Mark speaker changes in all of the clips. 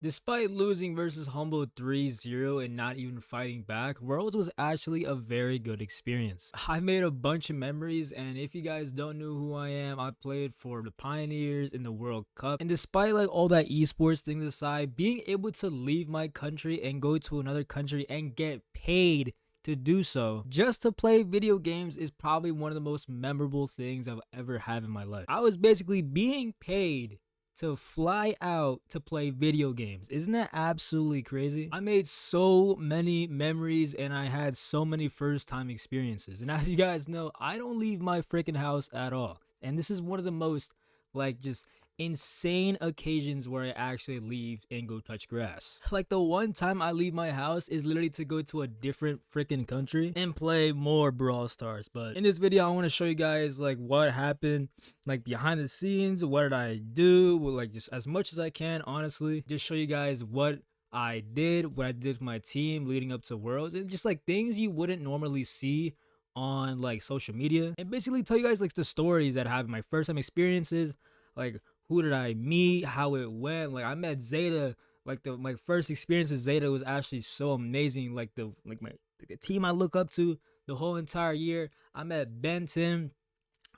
Speaker 1: Despite losing versus Humble 3-0 and not even fighting back, Worlds was actually a very good experience. I made a bunch of memories, and if you guys don't know who I am, I played for the Pioneers in the World Cup. And despite like all that esports things aside, being able to leave my country and go to another country and get paid to do so just to play video games is probably one of the most memorable things I've ever had in my life. I was basically being paid to fly out to play video games. Isn't that absolutely crazy? I made so many memories and I had so many first time experiences. And as you guys know, I don't leave my freaking house at all. And this is one of the most like just insane occasions where I actually leave and go touch grass. Like the one time I leave my house is literally to go to a different freaking country and play more Brawl Stars. But in this video, I want to show you guys like what happened, like behind the scenes, what did I do, well, like just as much as I can, honestly, just show you guys what I did, what I did with my team leading up to Worlds, and just like things you wouldn't normally see on like social media, and basically tell you guys like the stories that happened, my first time experiences, like who did I meet, how it went. Like I met Zeta. Like my first experience with Zeta was actually so amazing. Like the team I look up to the whole entire year. I met Benton.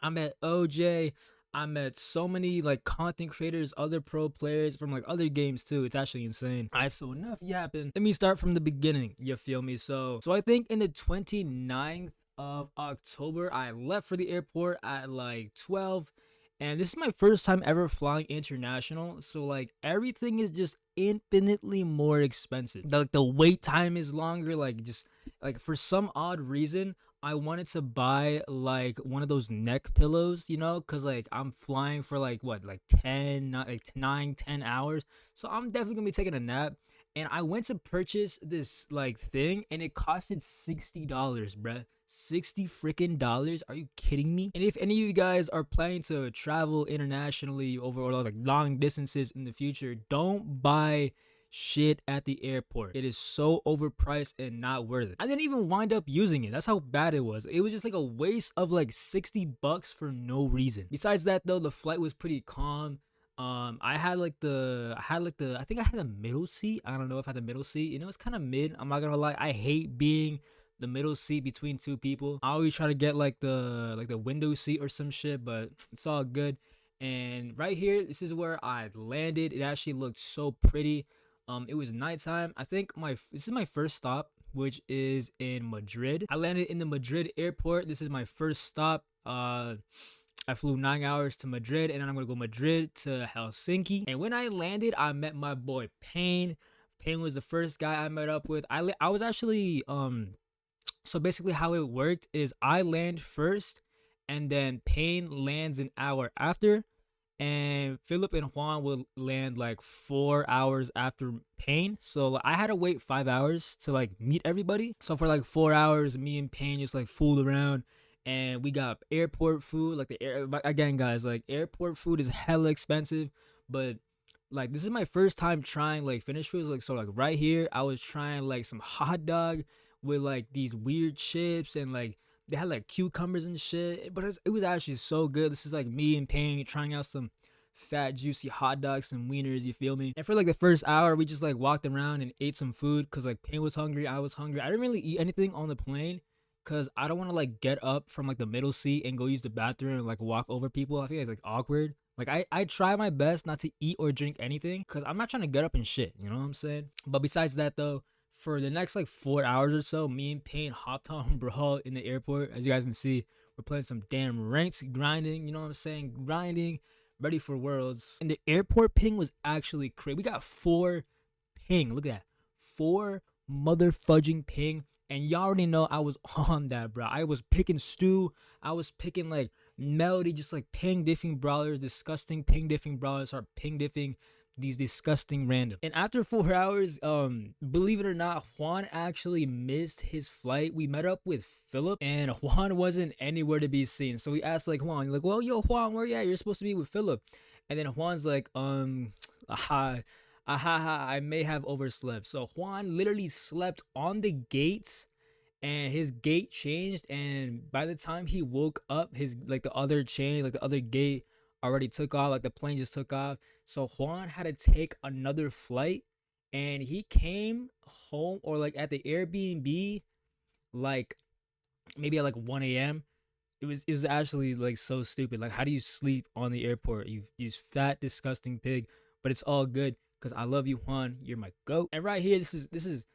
Speaker 1: I met OJ. I met so many like content creators, other pro players from like other games too. It's actually insane. Alright, so enough yapping. Let me start from the beginning. You feel me? So I think in the 29th of October, I left for the airport at like 12, and this is my first time ever flying international, so like everything is just infinitely more expensive. The wait time is longer, like just like for some odd reason I wanted to buy like one of those neck pillows, cuz like I'm flying for like what, like 10 like 9 10 hours. So I'm definitely going to be taking a nap, and I went to purchase this like thing and it costed $60, bruh. 60 freaking dollars. Are you kidding me? And if any of you guys are planning to travel internationally over or like long distances in the future, don't buy shit at the airport. It is so overpriced and not worth it. I didn't even wind up using it. That's how bad it was. It was just like a waste of like $60 for no reason. Besides that though, the flight was pretty calm. I think I had a middle seat. I don't know if I had a middle seat. It's kind of mid. I'm not gonna lie. I hate being the middle seat between two people. I always try to get like the window seat or some shit, but it's all good. And right here, this is where I landed. It actually looked so pretty. It was nighttime. I think this is my first stop, which is in Madrid. I landed in the Madrid airport. This is my first stop. I flew 9 hours to Madrid, and then I'm gonna go Madrid to Helsinki. And when I landed, I met my boy Payne. Payne was the first guy I met up with. I was actually So basically, how it worked is I land first, and then Payne lands an hour after, and Philip and Juan will land like 4 hours after Payne. So like, I had to wait 5 hours to like meet everybody. So for like 4 hours, me and Payne just like fooled around, and we got airport food. Like again, guys, like airport food is hella expensive, but like this is my first time trying like Finnish foods. Like so, like right here, I was trying like some hot dog with like these weird chips, and like they had like cucumbers and shit, but it was actually so good. This is like me and Payne trying out some fat juicy hot dogs, some wieners, you feel me? And for like the first hour, we just like walked around and ate some food because like Payne was hungry, I was hungry. I didn't really eat anything on the plane because I don't want to like get up from like the middle seat and go use the bathroom and like walk over people. I think it's like awkward. Like I try my best not to eat or drink anything because I'm not trying to get up and shit, you know what I'm saying? But besides that though, for the next like 4 hours or so, me and Payne hopped on Brawl in the airport. As you guys can see, we're playing some damn ranks, grinding, you know what I'm saying? Grinding, ready for Worlds. And the airport ping was actually crazy. We got 4 ping. Look at that. 4 motherfudging ping. And y'all already know I was on that, bro. I was picking Stu. I was picking like Melody, just like ping diffing brawlers, disgusting ping diffing brawlers, start ping diffing these disgusting random. And after 4 hours, believe it or not, Juan actually missed his flight. We met up with Philip, and Juan wasn't anywhere to be seen. So we asked like Juan, like, well, yo, Juan, where you at? You're supposed to be with Philip. And then Juan's like, I may have overslept. So Juan literally slept on the gates, and his gate changed, and by the time he woke up, his like the other chain, like the other gate already took off, like the plane just took off. So Juan had to take another flight and he came home or like at the Airbnb like maybe at like 1 a.m. It was actually like so stupid. Like, how do you sleep on the airport? You fat disgusting pig. But it's all good because I love you, Juan. You're my goat. And right here, this is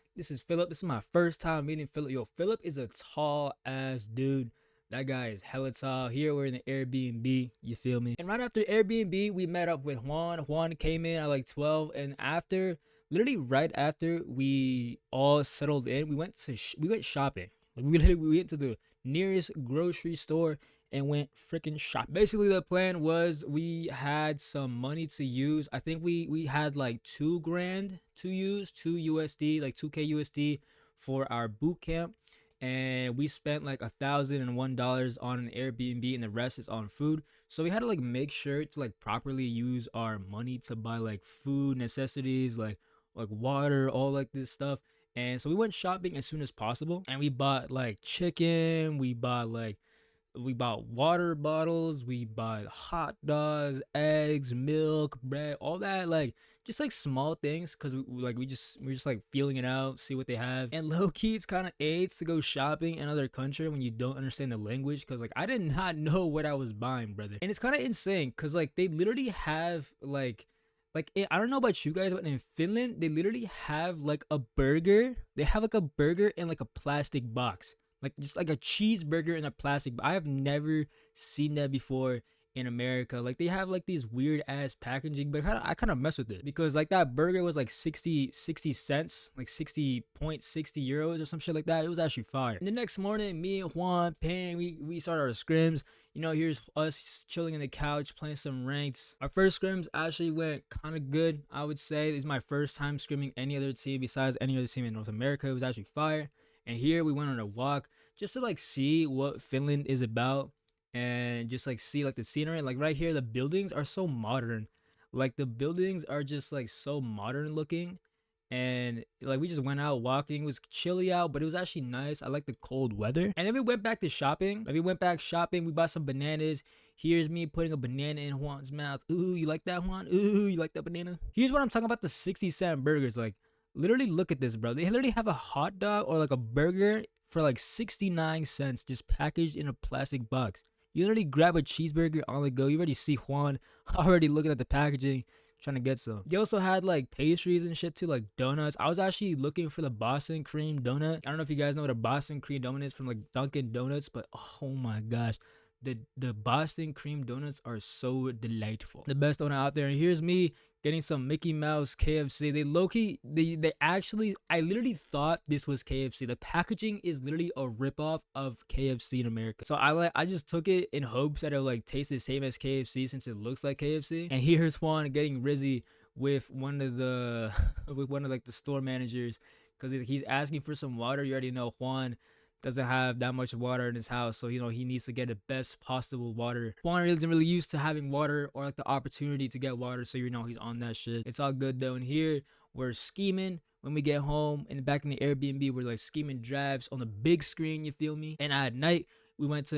Speaker 1: Philip. This is my first time meeting Philip. Yo, Philip is a tall ass dude. That guy is hella tall. Here we're in the Airbnb. You feel me? And right after Airbnb, we met up with Juan. Juan came in at like 12, and after, literally right after we all settled in, we went shopping. Like we went to the nearest grocery store and went freaking shop. Basically, the plan was we had some money to use. I think we had like 2 grand to use, 2 USD, like 2K USD for our boot camp, and we spent like $1,001 on an Airbnb, and the rest is on food. So we had to like make sure to like properly use our money to buy like food necessities, like water, all like this stuff. And so we went shopping as soon as possible, and we bought like chicken, we bought water bottles, we bought hot dogs, eggs, milk, bread, all that, like just like small things, because we're just like feeling it out, see what they have. And low key, it's kind of AIDS to go shopping in another country when you don't understand the language, because like I did not know what I was buying, brother. And it's kind of insane because like they literally have I don't know about you guys, but in Finland they literally have like a burger. They have like a burger in like a plastic box, like just like a cheeseburger in a plastic. I have never seen that before in America. Like they have like these weird ass packaging, but I kind of mess with it because like that burger was like 60 cents, like 60.60 euros or some shit like that. It was actually fire. And the next morning, me and Juan, Pang, we started our scrims. You know, here's us chilling in the couch playing some ranks. Our first scrims actually went kind of good, I would say. This is my first time scrimming any other team besides any other team in North America. It was actually fire. And here we went on a walk just to like see what Finland is about, and just like see like the scenery. Like right here, the buildings are so modern. Like the buildings are just like so modern looking. And like we just went out walking. It was chilly out, but it was actually nice. I like the cold weather. And then we went back to shopping. Like we went back shopping. We bought some bananas. Here's me putting a banana in Juan's mouth. Ooh, you like that, Juan? Ooh, you like that banana? Here's what I'm talking about, the 60-cent burgers. Like, literally look at this, bro. They literally have a hot dog or like a burger for like 69 cents just packaged in a plastic box. You literally grab a cheeseburger on the go. You already see Juan already looking at the packaging, trying to get some. They also had like pastries and shit too, like donuts. I was actually looking for the Boston cream donut. I don't know if you guys know what a Boston cream donut is from like Dunkin' Donuts, but oh my gosh. The Boston cream donuts are so delightful. The best donut out there. And here's me getting some Mickey Mouse KFC. They low-key, they actually, I literally thought this was KFC. The packaging is literally a ripoff of KFC in America. So I just took it in hopes that it would like taste the same as KFC since it looks like KFC. And here's Juan getting rizzy with one of the with one of like the store managers, because he's asking for some water. You already know Juan doesn't have that much water in his house, so you know he needs to get the best possible water. Juan isn't really used to having water or like the opportunity to get water, so you know he's on that shit. It's all good though. And here we're scheming when we get home, and back in the Airbnb we're like scheming drives on the big screen, you feel me? And at night we went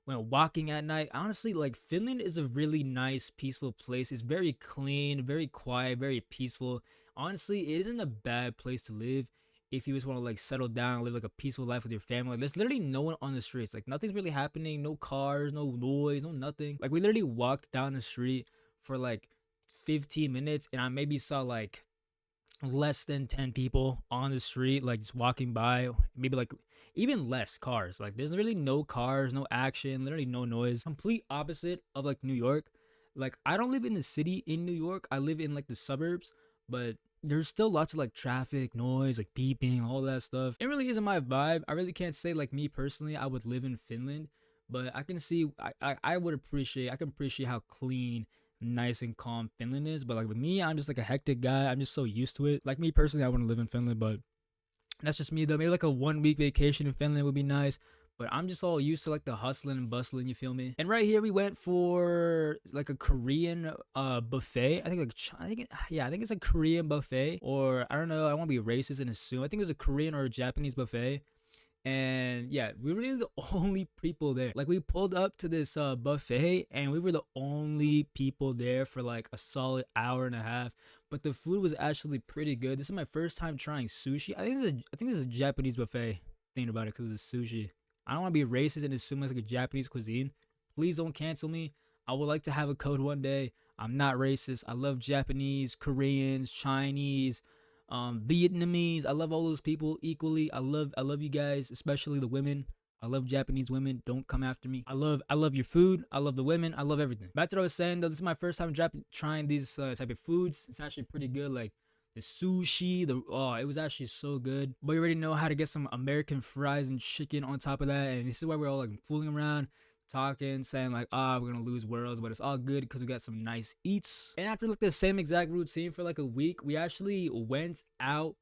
Speaker 1: walking at night. Honestly, like Finland is a really nice, peaceful place. It's very clean, very quiet, very peaceful. Honestly, it isn't a bad place to live if you just want to like settle down, live like a peaceful life with your family. Like, there's literally no one on the streets. Like nothing's really happening. No cars, no noise, no nothing. Like we literally walked down the street for like 15 minutes, and I maybe saw like less than 10 people on the street, like just walking by. Maybe like even less cars. Like there's really no cars, no action, literally no noise. Complete opposite of like New York. Like I don't live in the city in New York. I live in like the suburbs, but there's still lots of like traffic, noise, like beeping, all that stuff. It really isn't my vibe. I really can't say like me personally I would live in Finland, but I can see I would appreciate, I can appreciate how clean, nice and calm Finland is. But like with me, I'm just like a hectic guy. I'm just so used to it. Like me personally, I wouldn't live in Finland, but that's just me though. Maybe like a 1 week vacation in Finland would be nice. But I'm just all used to like the hustling and bustling, you feel me? And right here we went for like a Korean buffet. I think I think it's a Korean buffet, or I don't know, I won't be racist and assume. I think it was a Korean or a Japanese buffet. And yeah, we were really the only people there. Like we pulled up to this buffet, and we were the only people there for like a solid hour and a half. but the food was actually pretty good. This is my first time trying sushi. I think this is a Japanese buffet. Thinking about it, because it's sushi. I don't want to be racist and assume it's like a Japanese cuisine. Please don't cancel me. I would like to have a code one day. I'm not racist. I love Japanese, Koreans, Chinese, Vietnamese. I love all those people equally. I love you guys, especially the women. I love Japanese women. Don't come after me. I love your food. I love the women. I love everything. Back to what I was saying though, this is my first time trying these type of foods. It's actually pretty good. Like the sushi, it was actually so good. But you already know how to get some American fries and chicken on top of that. And this is why we're all like fooling around, talking, saying like, we're gonna lose worlds, but it's all good because we got some nice eats. And after like the same exact routine for like a week, we actually went out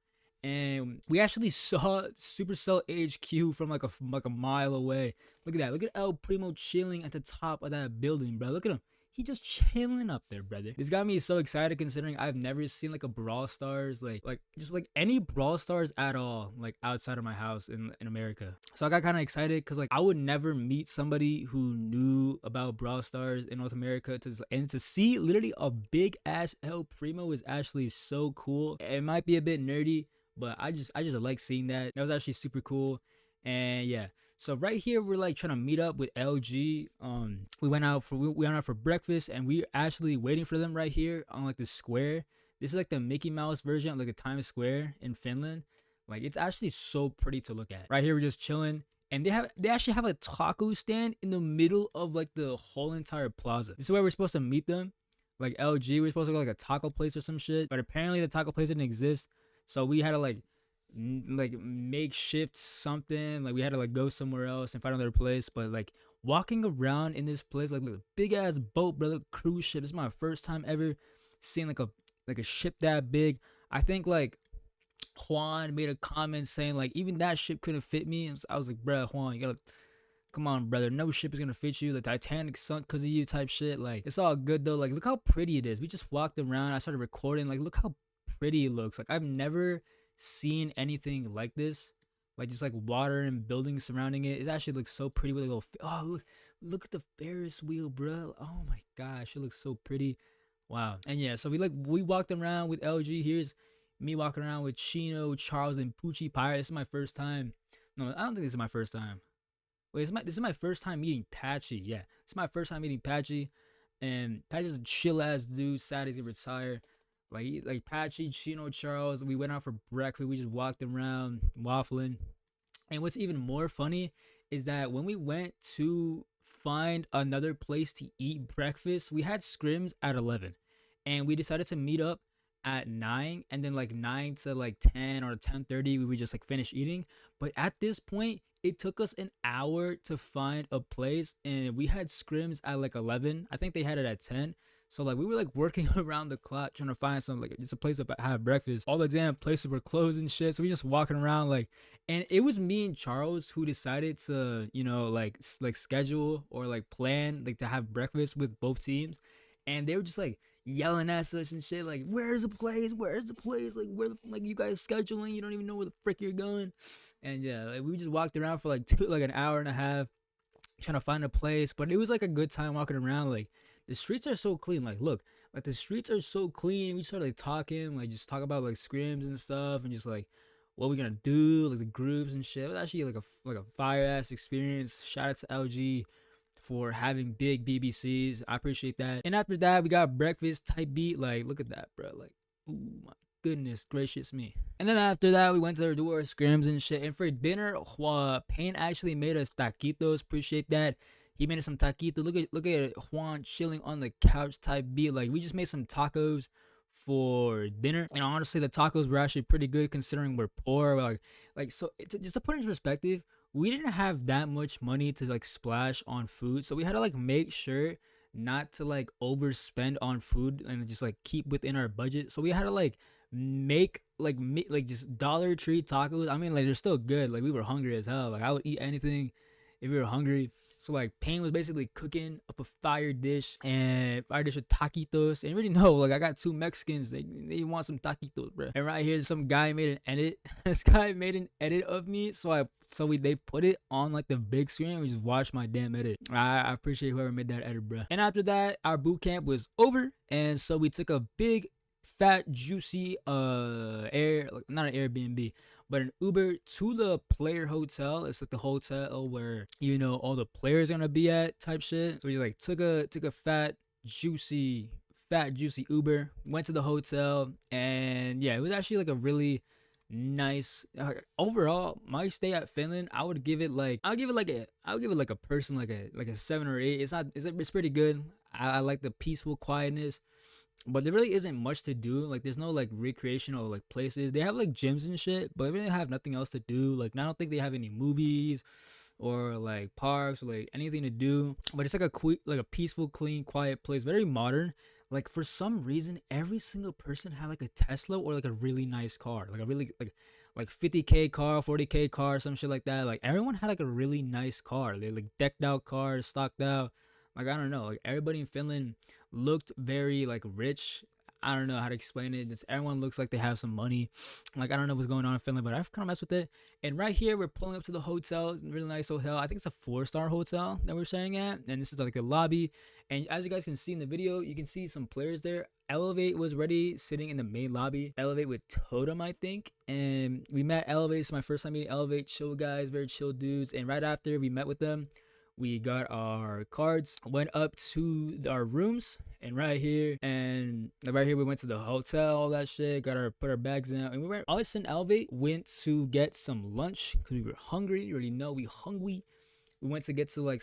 Speaker 1: and we actually saw Supercell HQ from like a mile away. Look at that. Look at El Primo chilling at the top of that building, bro. Look at him. He just chilling up there, brother. This got me so excited considering I've never seen like a Brawl Stars, like just like any Brawl Stars at all, like outside of my house in America. So I got kind of excited because like I would never meet somebody who knew about Brawl Stars in North America, and to see literally a big ass El Primo is actually so cool. It might be a bit nerdy, but I just like seeing that. That was actually super cool. And yeah, so right here we're like trying to meet up with LG. We went out for breakfast, and we actually waiting for them right here on like the square. This is like the Mickey Mouse version of like a Times Square in Finland. Like it's actually so pretty to look at. Right here we're just chilling, and they actually have a taco stand in the middle of like the whole entire plaza. This is where we're supposed to meet them. Like LG, we're supposed to go like a taco place or some shit, but apparently the taco place didn't exist. So we had to like makeshift something. Like we had to like go somewhere else and find another place. But like walking around in this place, like a big ass boat, brother, cruise ship. This is my first time ever seeing like a ship that big. I think like Juan made a comment saying like even that ship couldn't fit me. And I was like, bruh, Juan, you gotta come on, brother. No ship is gonna fit you. The Titanic sunk because of you, type shit. Like it's all good though. Like look how pretty it is. We just walked around. I started recording. Like look how pretty it looks. Like I've never seen anything like this. Like just like water and buildings surrounding it. It actually looks so pretty with a little. Look at the Ferris wheel, bro. Oh my gosh, it looks so pretty. Wow. And yeah, so we walked around with LG. Here's me walking around with Chino, Charles, and Poochie Pirate. This is my first time. No, I don't think this is my first time. Wait, this is my first time meeting Patchy. Yeah, it's my first time meeting Patchy, and Patchy's a chill ass dude. Sad as he retired. Like Patchy, Chino, Charles. We went out for breakfast. We just walked around waffling. And what's even more funny is that when we went to find another place to eat breakfast, we had scrims at 11, and we decided to meet up at 9, and then like 9 to like 10 or 10:30 we would just like finish eating. But at this point it took us an hour to find a place, and we had scrims at like 11. I think they had it at 10. So like we were like working around the clock trying to find some like just a place to have breakfast. All the damn places were closed and shit. So we just walking around like, and it was me and Charles who decided to like schedule or like plan like to have breakfast with both teams, and they were just like yelling at us and shit like, where's the place, like where the like you guys scheduling, you don't even know where the frick you're going. And yeah, like we just walked around for like an hour and a half trying to find a place. But it was like a good time walking around. Like the streets are so clean. Like look, like the streets are so clean. We started like talking, like just talk about like scrims and stuff, and just like what we gonna do, like the groups and shit. It was actually like a fire ass experience. Shout out to LG for having big BBCs. I appreciate that. And after that, we got breakfast type beat. Like, look at that, bro. Like, ooh, my goodness gracious me. And then after that, we went to do our scrims and shit. And for dinner, Payne actually made us taquitos. Appreciate that. He made us some taquitos. Look at Juan chilling on the couch type beat. Like, we just made some tacos for dinner, and honestly the tacos were actually pretty good considering we're poor. So just to put it in perspective, we didn't have that much money to like splash on food, so we had to like make sure not to like overspend on food and just like keep within our budget. So we had to like make like just Dollar Tree tacos. I mean, like they're still good. Like we were hungry as hell. Like I would eat anything if we were hungry. So like Payne was basically cooking up a fire dish with taquitos. And you already know, like I got two Mexicans, they want some taquitos, bro. And right here, some guy made an edit. This guy made an edit of me, they put it on like the big screen. And we just watched my damn edit. I appreciate whoever made that edit, bro. And after that, our boot camp was over, and so we took a big fat juicy air like, not an Airbnb but an Uber to the player hotel. It's like the hotel where all the players gonna be at type shit. So we like took a fat juicy Uber, went to the hotel, and yeah, it was actually like a really nice overall. My stay at Finland, I would give it like a person like a 7 or 8. It's pretty good. I like the peaceful quietness, but there really isn't much to do. Like there's no like recreational like places. They have like gyms and shit, but they really have nothing else to do. Like I don't think they have any movies or like parks or like anything to do. But it's like a peaceful, clean, quiet place. Very modern. Like for some reason, every single person had like a Tesla or like a really nice car, like a really like 50K car, 40K car, some shit like that. Like everyone had like a really nice car. They like decked out cars, stocked out. Like I don't know, like everybody in Finland looked very like rich. I don't know how to explain it. Just everyone looks like they have some money. Like I don't know what's going on in Finland, but I've kind of messed with it. And right here, we're pulling up to the hotel. It's a really nice hotel. I think it's a 4-star hotel that we're staying at. And this is like the lobby. And as you guys can see in the video, you can see some players there. Elevate was ready, sitting in the main lobby. Elevate with Totem, I think. And we met Elevate. It's my first time meeting Elevate. Chill guys, very chill dudes. And right after we met with them, we got our cards, went up to our rooms, and right here we went to the hotel, all that shit, put our bags in, and we were Alice and Elevate went to get some lunch because we were hungry. You already know we hungry. We went to get to like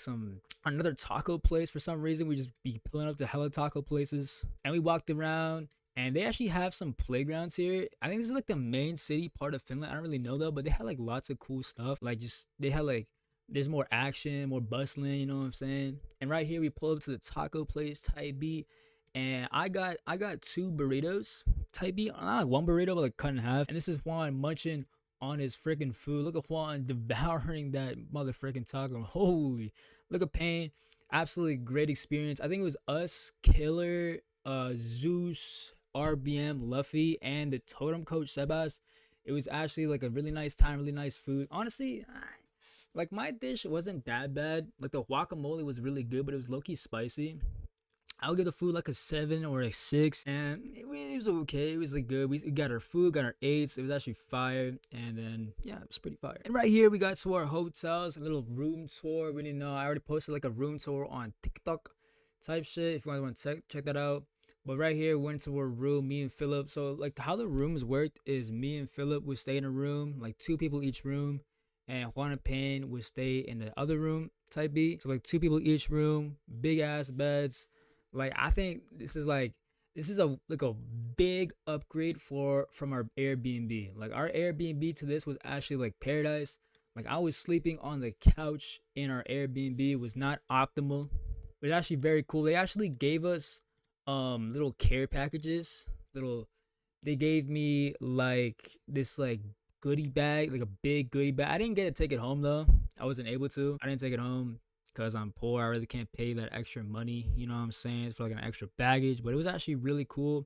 Speaker 1: another taco place for some reason. We just be pulling up to hella taco places, and we walked around. And they actually have some playgrounds here. I think this is like the main city part of Finland. I don't really know though, but they had like lots of cool stuff. Like they had like there's more action, more bustling, you know what I'm saying? And right here we pull up to the taco place type beat. And I got 2 burritos type beat. Not like one burrito, but like cut in half. And this is Juan munching on his freaking food. Look at Juan devouring that motherfucking taco. Holy, look at Payne. Absolutely great experience. I think it was us, Killer, Zeus, RBM, Luffy, and the totem coach Sebas. It was actually like a really nice time, really nice food. Honestly, like my dish wasn't that bad. Like the guacamole was really good, but it was low-key spicy. I would give the food like a 7 or a 6, and it was okay. It was like good. We got our food, got our 8s. It was actually fire, and then yeah, it was pretty fire. And right here we got to our hotels, a little room tour. We didn't know. I already posted like a room tour on TikTok type shit. If you guys want to check that out. But right here, we went to our room, me and Philip. So like how the rooms worked is me and Philip would stay in a room, like 2 people each room, and Juan and Payne would stay in the other room type beat. So like 2 people each room, big ass beds. Like I think this is a big upgrade from our Airbnb. Like our Airbnb to this was actually like paradise. Like I was sleeping on the couch in our Airbnb. It was not optimal. But it's actually very cool. They actually gave us little care packages. They gave me like this like goodie bag, like a big goodie bag. I didn't get to take it home though. I wasn't able to. I didn't take it home because I'm poor. I really can't pay that extra money, you know what I'm saying? It's for like an extra baggage, but it was actually really cool.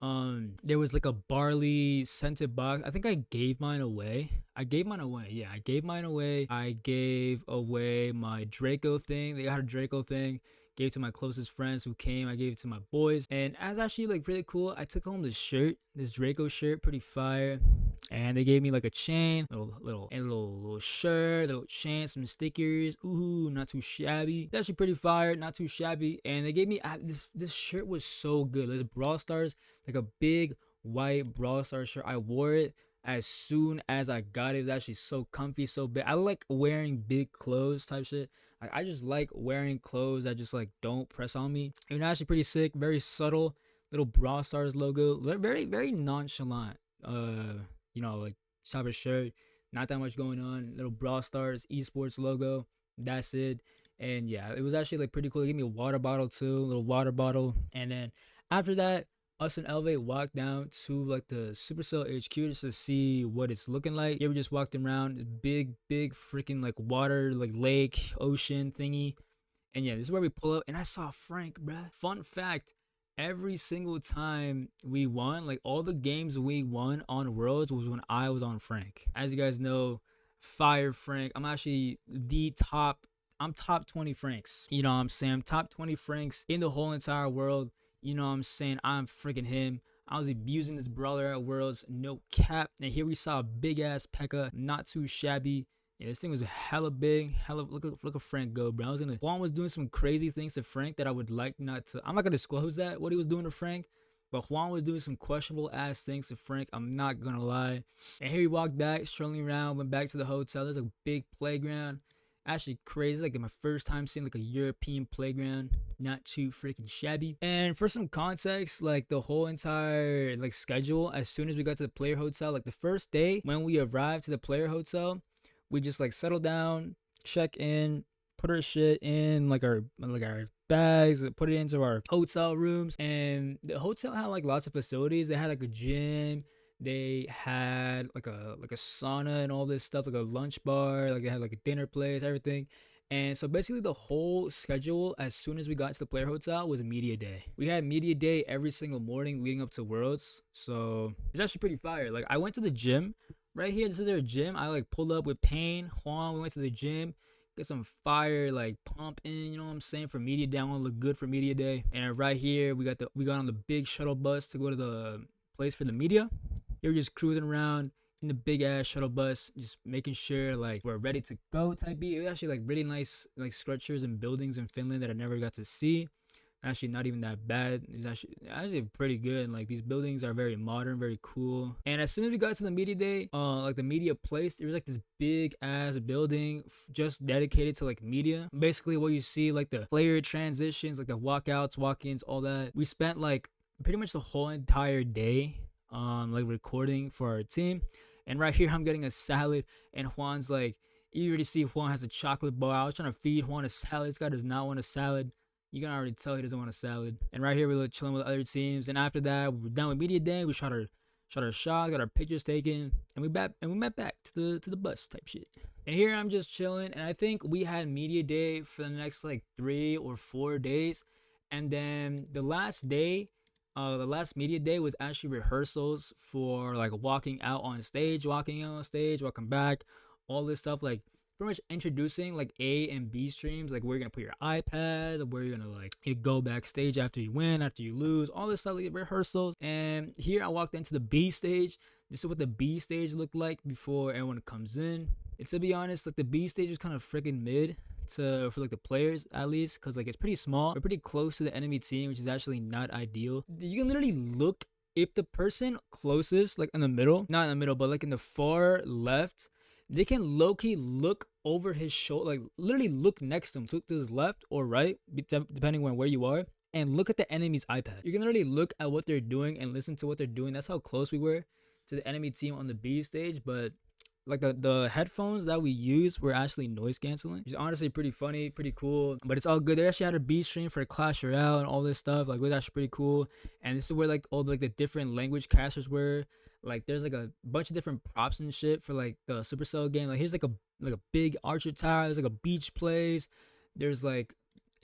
Speaker 1: There was like a barley scented box. I think I gave mine away. Yeah, I gave mine away. I gave away my Draco thing. They got a Draco thing. Gave it to my closest friends who came. I gave it to my boys, and I was actually like really cool. I took home this Draco shirt, pretty fire. And they gave me like a chain, little shirt, little chain, some stickers. Ooh, not too shabby. It's actually pretty fire, not too shabby. And they gave me this shirt was so good. It's Brawl Stars, like a big white Brawl Stars shirt. I wore it as soon as I got it. It was actually so comfy, so big. I like wearing big clothes type shit. Like I just like wearing clothes that just like don't press on me. It was actually pretty sick, very subtle, little Brawl Stars logo, very very nonchalant. Like type of shirt, not that much going on. Little Brawl Stars esports logo, that's it. And yeah, it was actually like pretty cool. They gave me a water bottle too, a little water bottle. And then after that, us and Elevate walked down to like the Supercell HQ just to see what it's looking like. Yeah, we just walked around, big freaking like water, like lake, ocean thingy. And yeah, this is where we pull up, and I saw Frank, bruh. Fun fact, every single time we won, like all the games we won on Worlds was when I was on Frank. As you guys know, fire Frank. I'm actually I'm top 20 Franks. You know what I'm saying? I'm top 20 Franks in the whole entire world. You know what I'm saying? I'm freaking him. I was abusing this brawler at Worlds, no cap. And here we saw a big ass P.E.K.K.A, not too shabby. Yeah, this thing was hella big, look at Frank go, bro. Juan was doing some crazy things to Frank that I would like not to. I'm not gonna disclose that what he was doing to Frank, but Juan was doing some questionable ass things to Frank. I'm not gonna lie. And here he walked back, strolling around, went back to the hotel. There's a big playground. Actually crazy, like my first time seeing like a European playground, not too freaking shabby. And for some context, like the whole entire like schedule, as soon as we got to the player hotel, like the first day when we arrived to the player hotel, we just like settle down, check in, put our shit in like our bags, put it into our hotel rooms. And the hotel had like lots of facilities. They had like a gym, they had like a sauna and all this stuff, like a lunch bar, like they had like a dinner place, everything. And so basically the whole schedule as soon as we got to the player hotel was media day. We had media day every single morning leading up to Worlds. So it's actually pretty fire. Like I went to the gym right here. This is their gym. I like pulled up with Payne, Juan. We went to the gym, get some fire like pump in, you know what I'm saying, for media day. I want to look good for media day. And right here we got on the big shuttle bus to go to the place for the media. Here we're just cruising around in the big ass shuttle bus, just making sure like we're ready to go type beat. It was actually like really nice like structures and buildings in Finland that I never got to see. Actually not even that bad. It's actually pretty good. Like these buildings are very modern, very cool. And as soon as we got to the media day, like the media place, there was like this big ass building just dedicated to like media. Basically what you see, like the player transitions, like the walkouts, walk-ins, all that. We spent like pretty much the whole entire day like recording for our team. And right here I'm getting a salad, and Juan's like, you already see Juan has a chocolate bar. I was trying to feed Juan a salad. This guy does not want a salad. You can already tell he doesn't want a salad. And right here we're chilling with other teams. And after that, we're done with media day. We shot our shot, got our pictures taken, and we met back to the bus type shit. And here I'm just chilling, and I think we had media day for the next like 3 or 4 days. And then the last day, the last media day was actually rehearsals for like walking on stage, walking back, all this stuff, like pretty much introducing like A and B streams, like where you're gonna put your iPad, where you're gonna like you go backstage after you win, after you lose, all this stuff, like rehearsals. And here I walked into the B stage. This is what the B stage looked like before everyone comes in. And to be honest, like the B stage was kind of freaking mid for like the players, at least, because like it's pretty small. We're pretty close to the enemy team, which is actually not ideal. You can literally look, if the person closest, like in the middle, not in the middle, but like in the far left, they can low-key look over his shoulder, like literally look next to him, look to his left or right, depending on where you are, and look at the enemy's iPad. You can literally look at what they're doing and listen to what they're doing. That's how close we were to the enemy team on the B stage. But like the headphones that we used were actually noise canceling, which is honestly pretty funny, pretty cool. But it's all good. They actually had a B stream for Clash Royale and all this stuff. Like it was actually pretty cool. And this is where like all the, like the different language casters were. Like there's like a bunch of different props and shit for like the Supercell game. Like here's like a big archer tower. There's like a beach place. There's like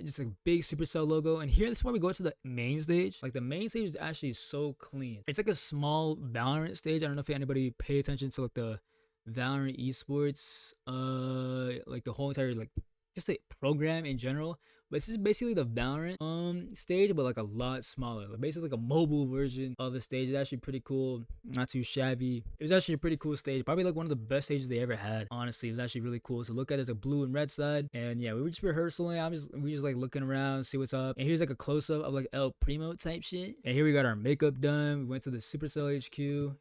Speaker 1: just a big Supercell logo. And here, this is where we go to the main stage. Like the main stage is actually so clean. It's like a small Valorant stage. I don't know if anybody pay attention to like the Valorant esports, like the whole entire like just the program in general. But this is basically the Valorant stage, but like a lot smaller. Like basically like a mobile version of the stage. It's actually pretty cool, not too shabby. It was actually a pretty cool stage. Probably like one of the best stages they ever had. Honestly, it was actually really cool. So look at it as a blue and red side. And yeah, we were just rehearsing. We just like looking around, see what's up. And here's like a close up of like El Primo type shit. And here we got our makeup done. We went to the Supercell HQ.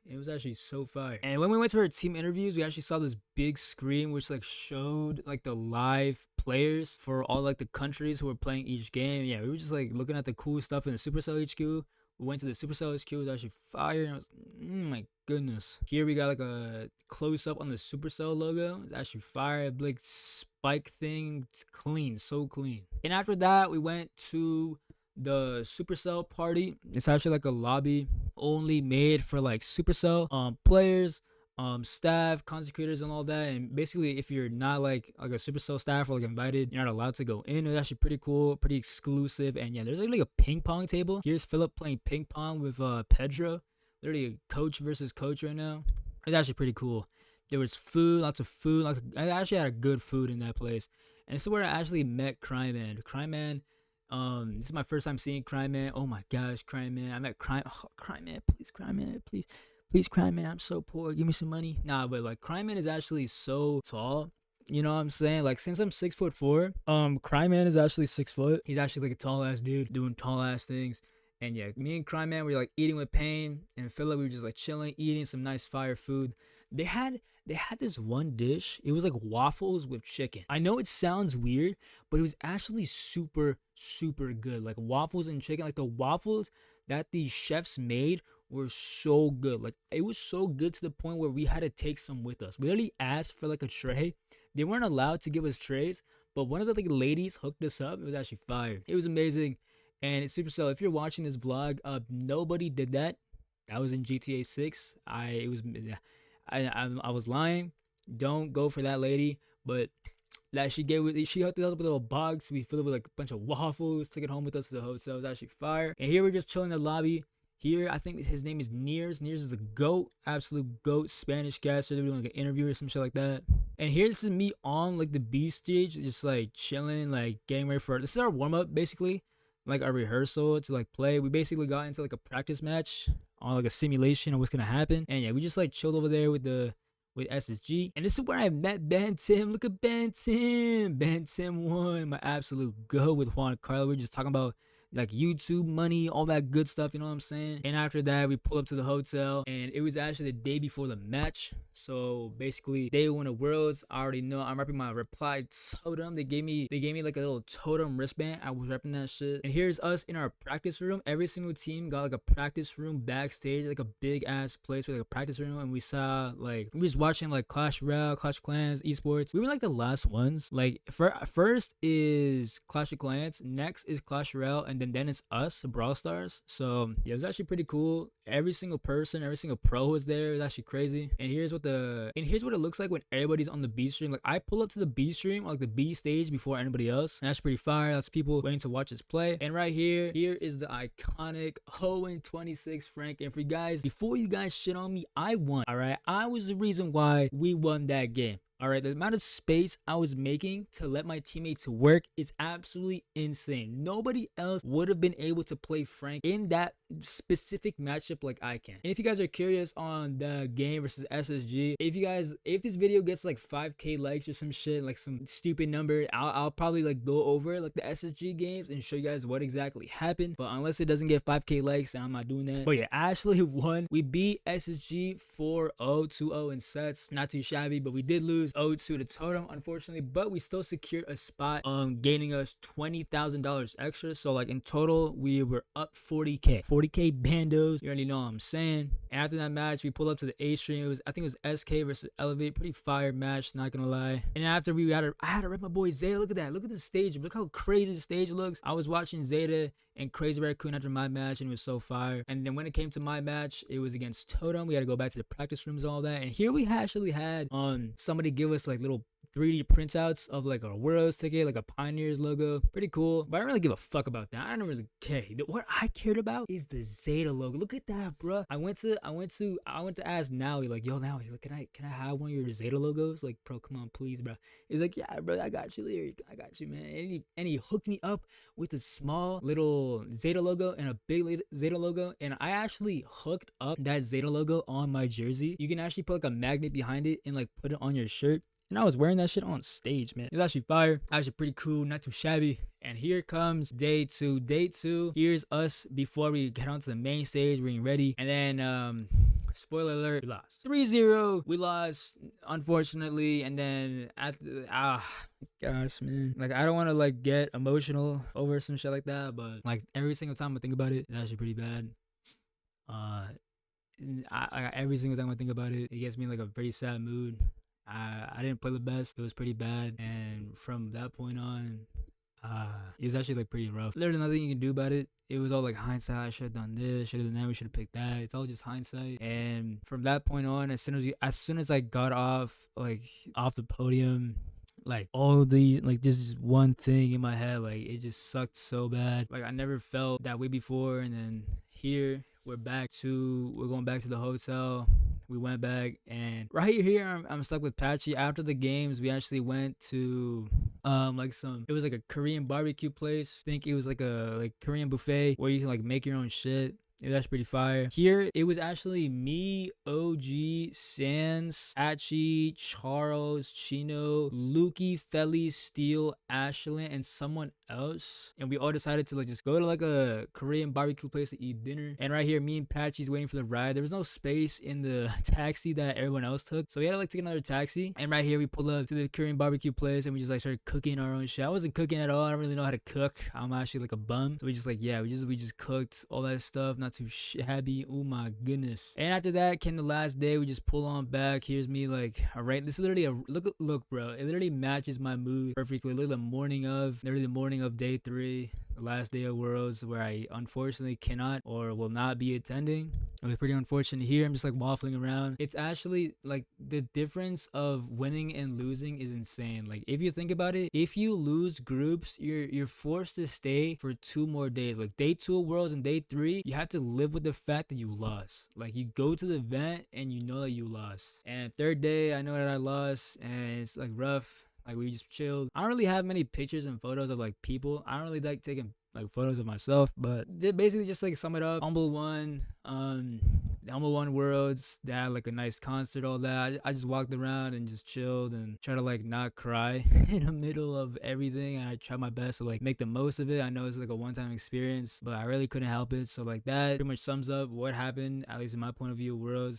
Speaker 1: It was actually so fire. And when we went to our team interviews, we actually saw this big screen which like showed like the live players for all like the countries who were playing each game. Yeah, we were just like looking at the cool stuff in the Supercell HQ. We went to the Supercell HQ. It was actually fire. And I was, my goodness. Here we got like a close up on the Supercell logo. It's actually fire. Like spike thing. It's clean, so clean. And after that, we went to the Supercell party. It's actually like a lobby only made for like Supercell players, staff, content creators, and all that. And basically, if you're not like a Supercell staff or like invited, you're not allowed to go in. It's actually pretty cool, pretty exclusive. And yeah, there's like a ping pong table. Here's Philip playing ping pong with Pedro. Literally a coach versus coach right now. It's actually pretty cool. There was food, lots of food. I actually had a good food in that place. And this is where I actually met Cryman. Cryman This is my first time seeing Crime Man. Oh my gosh, Crime Man. I met Crime. Oh, Crime Man, please, Crime Man, please, please, Crime Man. I'm so poor. Give me some money. Nah, but like Crime Man is actually so tall. You know what I'm saying? Like since I'm 6'4", Crime Man is actually 6 foot. He's actually like a tall ass dude doing tall ass things. And yeah, me and Crime Man were like eating with Pain and Philip. We were just like chilling, eating some nice fire food. They had this one dish. It was like waffles with chicken. I know it sounds weird, but it was actually super super good. Like waffles and chicken. Like the waffles that the chefs made were so good. Like it was so good to the point where we had to take some with us. We literally asked for like a tray. They weren't allowed to give us trays, but one of the like ladies hooked us up. It was actually fire. It was amazing. And it's Supercell. If you're watching this vlog, nobody did that. That was in GTA 6. I was lying. Don't go for that lady. But that she hooked us up with a little box. We filled it with like a bunch of waffles. Took it home with us to the hotel. It was actually fire. And here we're just chilling in the lobby. Here, I think his name is Nears. Nears is a goat, absolute goat, Spanish caster. They're doing like an interview or some shit like that. And here, this is me on like the B stage, just like chilling, like getting ready for. This is our warm up, basically, like our rehearsal to like play. We basically got into like a practice match on like a simulation of what's gonna happen. And yeah, we just like chilled over there with SSG. And this is where I met Ben Tim. Look at Ben Tim. Ben Tim won my absolute go with Juan Carlo. We are just talking about like YouTube money, all that good stuff, you know what I'm saying? And after that, we pulled up to the hotel, and it was actually the day before the match. So basically, day one of Worlds. I already know I'm repping my Reply totem. They gave me like a little totem wristband. I was repping that shit. And here's us in our practice room. Every single team got like a practice room backstage, like a big ass place with like a practice room. And we saw like we was watching like Clash Royale, Clash of Clans, esports. We were like the last ones. Like first is Clash of Clans, next is Clash Royale, and then it's us, Brawl Stars. So yeah, it was actually pretty cool. Every single person, every single pro was there. It was actually crazy. And here's what it looks like when everybody's on the B stream. Like I pull up to the B stream, like the B stage before anybody else. And that's pretty fire. That's people waiting to watch us play. And right here is the iconic 0-26 Frank. And for you guys, before you guys shit on me, I won. Alright. I was the reason why we won that game. Alright, the amount of space I was making to let my teammates work is absolutely insane. Nobody else would have been able to play Frank in that specific matchup like I can. And if you guys are curious on the game versus SSG, if this video gets like 5k likes or some shit, like some stupid number, I'll probably like go over like the SSG games and show you guys what exactly happened. But unless it doesn't get 5k likes, I'm not doing that. But yeah, Ashley won. We beat SSG 4-0, 2-0 in sets. Not too shabby, but we did lose 0-2 to Totem, unfortunately, but we still secured a spot, gaining us $20,000 extra. So like in total, we were up 40k bandos. You already know what I'm saying. And after that match, we pulled up to the A stream. I think it was SK versus Elevate. Pretty fire match, not gonna lie. And after I had to rep my boy Zeta. Look at that. Look at the stage. Look how crazy the stage looks. I was watching Zeta and Crazy Raccoon after my match, and it was so fire. And then when it came to my match, it was against Totem. We had to go back to the practice rooms and all that. And here we actually had somebody give us like little 3D printouts of like a Worlds ticket, like a Pioneers logo. Pretty cool. But I don't really give a fuck about that. I don't really care. What I cared about is the Zeta logo. Look at that, bro. I went to ask Naui, like, yo, Naui, like, can I have one of your Zeta logos? Like, bro, come on, please, bro. He's like, yeah, bro, I got you, Lyric. I got you, man. And he hooked me up with a small little Zeta logo and a big Zeta logo. And I actually hooked up that Zeta logo on my jersey. You can actually put like a magnet behind it and like put it on your shirt. And I was wearing that shit on stage, man. It was actually fire. Actually pretty cool, not too shabby. And here comes day two. Day two, here's us before we get onto the main stage. We're getting ready. And then, spoiler alert, we lost. 3-0. We lost, unfortunately. And then, gosh, man. Like, I don't want to, like, get emotional over some shit like that. But, like, every single time I think about it, it's actually pretty bad. Every single time I think about it, it gets me in, like, a pretty sad mood. I didn't play the best. It was pretty bad. And from that point on, it was actually like pretty rough. There's nothing you can do about it. It was all like hindsight. I should have done this, should have done that, we should have picked that. It's all just hindsight. And from that point on, as soon as I got off the podium, like all the like just one thing in my head, like it just sucked so bad. Like I never felt that way before. And then here we're going back to the hotel. We went back, and right here I'm stuck with Patchy. After the games, we actually went to like it was like a Korean barbecue place. I think it was like a Korean buffet where you can like make your own shit. Yeah, that's pretty fire. Here, it was actually me, OG, Sans, Achi, Charles, Chino, Lukey, Felly, Steele, Ashlyn, and someone else. And we all decided to like just go to like a Korean barbecue place to eat dinner. And right here, me and Patchy's waiting for the ride. There was no space in the taxi that everyone else took. So we had to like take another taxi. And right here, we pulled up to the Korean barbecue place and we just like started cooking our own shit. I wasn't cooking at all. I don't really know how to cook. I'm actually like a bum. So we just like, yeah, we just cooked all that stuff. Not too shabby. Oh my goodness. And after that came the last day. We just pull on back. Here's me like, all right, this is literally a look bro, it literally matches my mood perfectly. Literally the morning of day 3, the last day of Worlds, where I unfortunately cannot or will not be attending. It was pretty unfortunate. Here I'm just like waffling around. It's actually like the difference of winning and losing is insane. Like if you think about it, if you lose groups, you're forced to stay for 2 more days. Like day 2 of Worlds and day 3, you have to live with the fact that you lost. Like you go to the event and you know that you lost. And 3rd day, I know that I lost, and it's like rough. Like we just chilled. I don't really have many pictures and photos of like people. I don't really like taking like photos of myself, but they basically just like sum it up. Humble won. The Humble One Worlds, they had like a nice concert, all that. I just walked around and just chilled and tried to like not cry in the middle of everything. I tried my best to like make the most of it. I know it's like a one-time experience, but I really couldn't help it. So like that pretty much sums up what happened, at least in my point of view, Worlds.